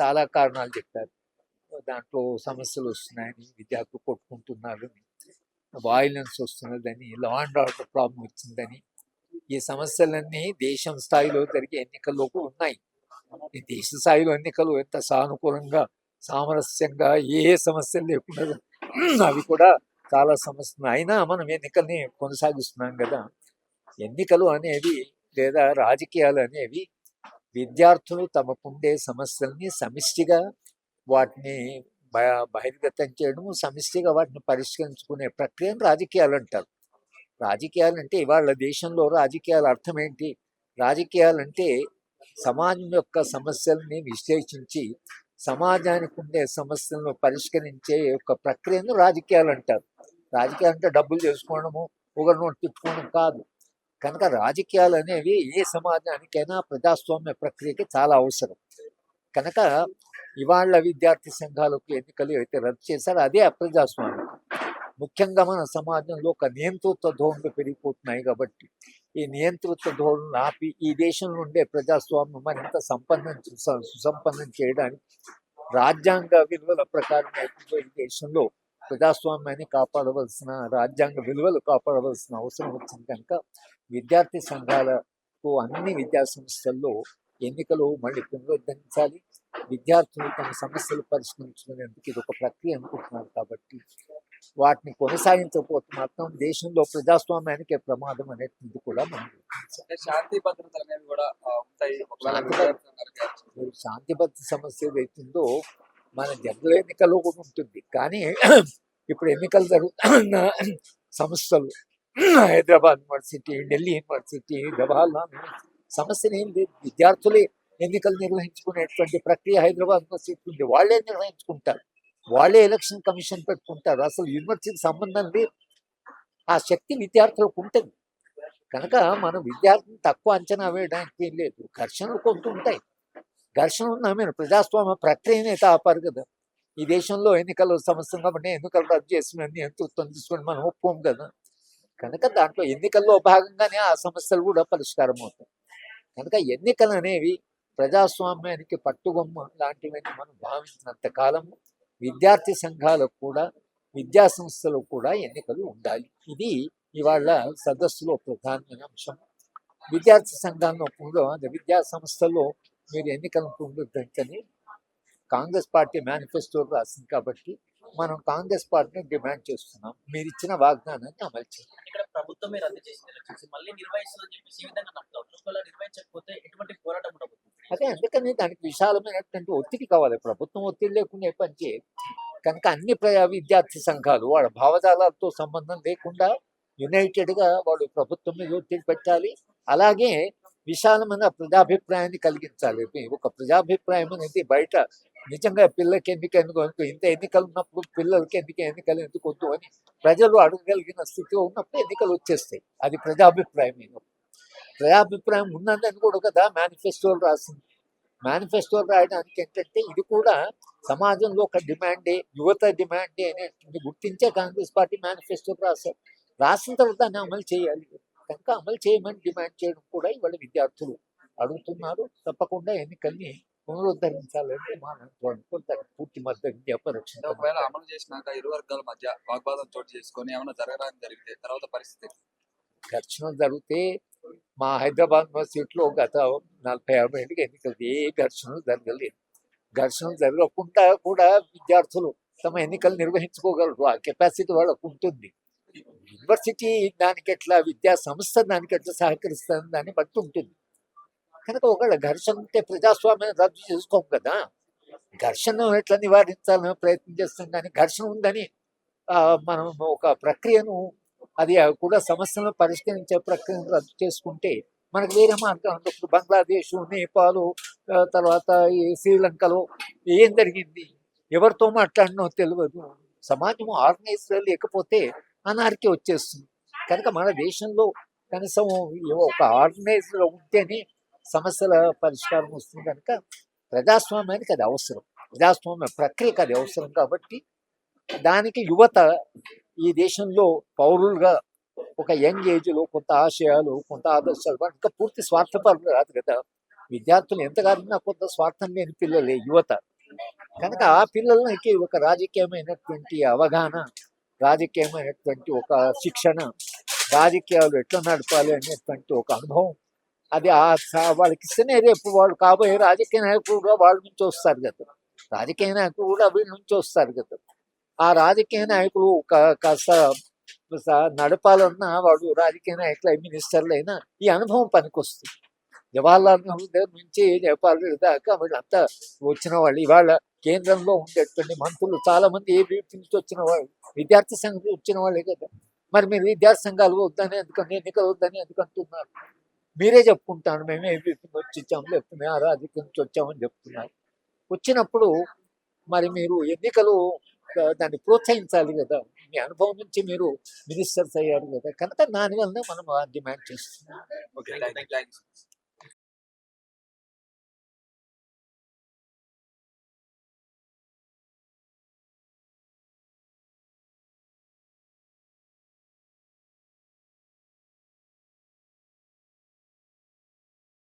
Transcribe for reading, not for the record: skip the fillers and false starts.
చాలా కారణాలు చెప్పారు. దాంట్లో సమస్యలు వస్తున్నాయని, విద్యార్థులు కొట్టుకుంటున్నారని, వయలెన్స్ వస్తున్నదని, లా అండ్ ఆర్డర్ ప్రాబ్లం వచ్చిందని, ఈ సమస్యలన్నీ దేశం స్థాయిలో జరిగే ఎన్నికల్లో కూడా ఉన్నాయి. ఈ దేశ స్థాయిలో ఎన్నికలు ఎంత సానుకూలంగా, సామరస్యంగా ఏ సమస్యలు లేకుండా అవి కూడా చాలా సమస్యలు అయినా మనం ఎన్నికల్ని కొనసాగిస్తున్నాం కదా. ఎన్నికలు అనేవి లేదా రాజకీయాలు అనేవి విద్యార్థులు తమకుండే సమస్యల్ని సమిష్టిగా వాటిని బహిర్గతం చేయడము, సమిష్టిగా వాటిని పరిష్కరించుకునే ప్రక్రియను రాజకీయాలు అంటారు. రాజకీయాలు అంటే ఇవాళ దేశంలో రాజకీయాల అర్థం ఏంటి? రాజకీయాలంటే సమాజం యొక్క సమస్యల్ని విశ్లేషించి సమాజానికి ఉండే సమస్యలను పరిష్కరించే యొక్క ప్రక్రియను రాజకీయాలు అంటారు. రాజకీయాలు అంటే డబ్బులు చేసుకోవడము, ఒకరి నోటి తిట్టుకోవడం కాదు. కనుక రాజకీయాలు అనేవి ఏ సమాజానికైనా ప్రజాస్వామ్య ప్రక్రియకి చాలా అవసరం. కనుక ఇవాళ విద్యార్థి సంఘాలకు ఎన్నికలు అయితే రద్దు చేశారో అదే అప్రజాస్వామ్యం. ముఖ్యంగా మన సమాజంలో ఒక నియంతృత్వ ధోరణులు పెరిగిపోతున్నాయి కాబట్టి ఈ నియంతృత్వ ధోరణులు ఆపి ఈ దేశంలో ఉండే ప్రజాస్వామ్యం మరింత సుసంపన్నం చేయడానికి రాజ్యాంగ విలువల ప్రకారం ఈ దేశంలో ప్రజాస్వామ్యాన్ని కాపాడవలసిన, రాజ్యాంగ విలువలు కాపాడవలసిన అవసరం వచ్చింది. కనుక విద్యార్థి సంఘాలకు అన్ని విద్యా సంస్థల్లో ఎన్నికలు మళ్ళీ పునరుద్ధరించాలి. విద్యార్థులు తమ సమస్యలు పరిష్కరించుకునేందుకు ఇది ఒక ప్రక్రియ అనుకుంటున్నారు కాబట్టి వాటిని కొనసాగించకపోతే మాత్రం దేశంలో ప్రజాస్వామ్యానికి ప్రమాదం అనేది కూడా మనం శాంతి భద్రతలు అనేవి కూడా ఉంటాయి. శాంతి భద్రత సమస్య ఏదైతుందో మన జనరల్ ఎన్నికల్లో కూడా ఉంటుంది. కానీ ఇప్పుడు ఎన్నికలు జరుగుతున్న సంస్థలు హైదరాబాద్ యూనివర్సిటీ, ఢిల్లీ యూనివర్సిటీ, జవహర్లాల్ సమస్యలు ఏం లేదు. విద్యార్థులే ఎన్నికలు నిర్వహించుకునేటువంటి ప్రక్రియ హైదరాబాద్ యూనివర్సిటీ ఉంది. వాళ్ళే నిర్వహించుకుంటారు, వాళ్ళే ఎలక్షన్ కమిషన్ పెట్టుకుంటారు. అసలు యూనివర్సిటీకి సంబంధం లేదు. ఆ శక్తి విద్యార్థులకు ఉంటుంది. కనుక మనం విద్యార్థిని తక్కువ అంచనా వేయడానికి ఏం లేదు. ఘర్షణలు కొంత ఉంటాయి. ఘర్షణ ఉన్నా మీరు ప్రజాస్వామ్య ప్రక్రియనే ఆపారు కదా. ఈ దేశంలో ఎన్నికల సమస్య కాబట్టి ఎన్నికలు రద్దు చేసి నేతృత్వం తీసుకొని మనం ఒప్పుకోము కదా. కనుక దాంట్లో ఎన్నికల్లో భాగంగానే ఆ సమస్యలు కూడా పరిష్కారం అవుతాయి. కనుక ఎన్నికలు అనేవి ప్రజాస్వామ్యానికి పట్టుగొమ్మ లాంటివని మనం భావించినంత కాలము విద్యార్థి సంఘాలకు కూడా, విద్యా సంస్థలకు కూడా ఎన్నికలు ఉండాలి. ఇది ఇవాళ సదస్సులో ప్రధానమైన అంశం. విద్యార్థి సంఘాల్లో కూడా విద్యా సంస్థల్లో మీరు ఎన్నికలను పునరుద్ధరించని కాంగ్రెస్ పార్టీ మేనిఫెస్టోలో రాసింది కాబట్టి మనం కాంగ్రెస్ పార్టీని డిమాండ్ చేస్తున్నాం. మీరు ఇచ్చిన వాగ్దానాన్ని అమలు చేయాలి. ఇక్కడ ప్రభుత్వమే రద్దు చేసింది, మళ్ళీ నిర్వహిస్తుందని చెప్పేసి ఈ విధంగా నమ్ముతారు. నిర్వహించకపోతే ఎటువంటి పోరాటం ఉండదు. అదే అందుకని దానికి విశాలమైనటువంటి ఒత్తిడి కావాలి. ప్రభుత్వం ఒత్తిడి లేకుండా పని చేయాలి. కనుక అన్ని విద్యార్థి సంఘాలు వాళ్ళ భావజాలాలతో సంబంధం లేకుండా యునైటెడ్గా వాళ్ళు ప్రభుత్వం మీద ఒత్తిడి పెట్టాలి. అలాగే విశాలమైన ప్రజాభిప్రాయాన్ని కలిగించాలి. ఒక ప్రజాభిప్రాయం అనేది బయట నిజంగా పిల్లలకి ఎందుకు ఇంత ఎన్నికలు ఉన్నప్పుడు పిల్లలకి ఎన్నికలు ఎందుకు వద్దు అని ప్రజలు అడగగలిగిన స్థితిలో ఉన్నప్పుడు ఎన్నికలు వచ్చేస్తాయి. అది ప్రజాభిప్రాయం. ప్రజాభిప్రాయం ఉన్నదని కూడా కదా మేనిఫెస్టోలు రాసింది. మేనిఫెస్టోలు రాయడానికి ఏంటంటే ఇది కూడా సమాజంలో ఒక డిమాండే, యువత డిమాండే అనేటువంటి గుర్తించే కాంగ్రెస్ పార్టీ మేనిఫెస్టోలు రాసిన తర్వాత దాన్ని అమలు చేయాలి. కనుక అమలు చేయమని డిమాండ్ చేయడం కూడా ఇవాళ విద్యార్థులు అడుగుతున్నారు. తప్పకుండా ఎన్నికల్ని పునరుద్ధరించాలని అనుకుంటారు. పూర్తి మద్దతు విద్యాపరక్షణ. ఒకవేళ అమలు చేసినాక ఇరు వర్గాల మధ్య వాగ్వాదం చోటు చేసుకొని ఏమైనా జరగడానికి జరిగితే తర్వాత పరిస్థితి ఘర్షణలు జరిగితే మా హైదరాబాద్ యూనివర్సిటీలో గత 40-50 ఏళ్ళకి ఎన్నికలు ఏ ఘర్షణలు జరగలేదు. ఘర్షణలు జరగకుండా కూడా విద్యార్థులు తమ ఎన్నికలు నిర్వహించుకోగలరు. ఆ కెపాసిటీ వాళ్ళకు ఉంటుంది. యూనివర్సిటీ దానికి ఎట్లా, విద్యా సంస్థ దానికి ఎట్లా సహకరిస్తుంది దాన్ని బట్టి ఉంటుంది. కనుక ఒకవేళ ఘర్షణ ఉంటే ప్రజాస్వామ్యాన్ని రద్దు చేసుకోము కదా. ఘర్షణ ఎట్లా నివారించాలని ప్రయత్నం చేస్తాం. కానీ ఘర్షణ ఉందని మనం ఒక ప్రక్రియను, అది కూడా సమస్యలను పరిష్కరించే ప్రక్రియను రద్దు చేసుకుంటే మనకు వేరే మార్గం. ఇప్పుడు బంగ్లాదేశ్, నేపాల్, తర్వాత ఈ శ్రీలంకలో ఏం జరిగింది, ఎవరితో మాట్లాడినో తెలియదు. సమాజం ఆర్గనైజ్డ్ లేకపోతే అనార్కీ వచ్చేస్తుంది. కనుక మన దేశంలో కనీసం ఒక ఆర్గనైజ్డ్ ఉంటేనే సమస్యల పరిష్కారం వస్తుంది. కనుక ప్రజాస్వామ్యానికి అది అవసరం, ప్రజాస్వామ్య ప్రక్రియకు అది అవసరం. కాబట్టి దానికి యువత ఈ దేశంలో పౌరులుగా ఒక యంగ్ ఏజ్లో కొంత ఆశయాలు, కొంత ఆదర్శాలు, ఇంకా పూర్తి స్వార్థపరులు కాదు కదా. విద్యార్థులు ఎంతగానో కొంత స్వార్థం లేని పిల్లలే యువత. కనుక ఆ పిల్లలకి ఒక రాజకీయమైనటువంటి అవగాహన, రాజకీయమైనటువంటి ఒక శిక్షణ, రాజకీయాలు ఎట్లా నడపాలి అనేటువంటి ఒక అనుభవం, అది వాళ్ళకి ఇస్తేనే రేపు వాళ్ళు కాబోయే రాజకీయ నాయకులు కూడా వాళ్ళ నుంచి వస్తారు కదా, రాజకీయ నాయకులు కూడా వీళ్ళ నుంచి వస్తారు కదా. ఆ రాజకీయ నాయకులు కాస్త నడపాలన్నా వాడు రాజకీయ నాయకులు మినిస్టర్లు అయినా ఈ అనుభవం పనికొస్తుంది. జవహర్లాల్ నెహ్రూ దగ్గర నుంచి జయపాల్ రెడ్డి దాకా వీళ్ళంతా వచ్చిన వాళ్ళు. ఇవాళ కేంద్రంలో ఉండేటువంటి మంత్రులు చాలా మంది ఏబీపీ నుంచి వచ్చిన వాళ్ళు, విద్యార్థి సంఘం వచ్చిన వాళ్ళే కదా. మరి మీరు విద్యార్థి సంఘాలు వద్దని ఎందుకంటే, ఎన్నికలు వద్దని ఎందుకంటున్నారు? మీరే చెప్పుకుంటాను మేము ఏబీపీ నుంచి వచ్చాము, లేకపోతే మేము ఆ రాజకీయం నుంచి వచ్చామని చెప్తున్నారు. వచ్చినప్పుడు మరి మీరు ఎన్నికలు దాన్ని ప్రోత్సహించాలి కదా. మీ అనుభవం నుంచి మీరు మినిస్టర్స్ అయ్యారు కదా, కనుక దానివల్లనే మనం డిమాండ్ చేస్తున్నాం. Okay, thank you.